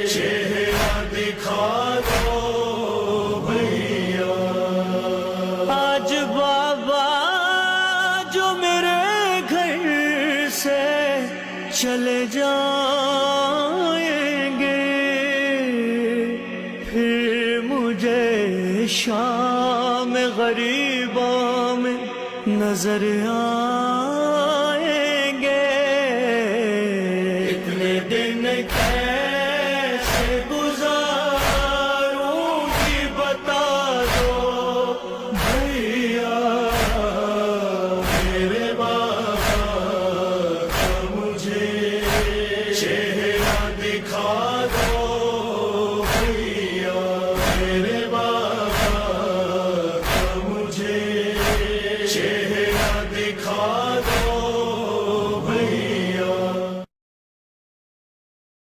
चेहरा दिखा दो भैया। आज बाबा जो मेरे घर से चले जाएंगे, फिर मुझे शाम गरीबों में नजर आएंगे। इतने दिन कैसे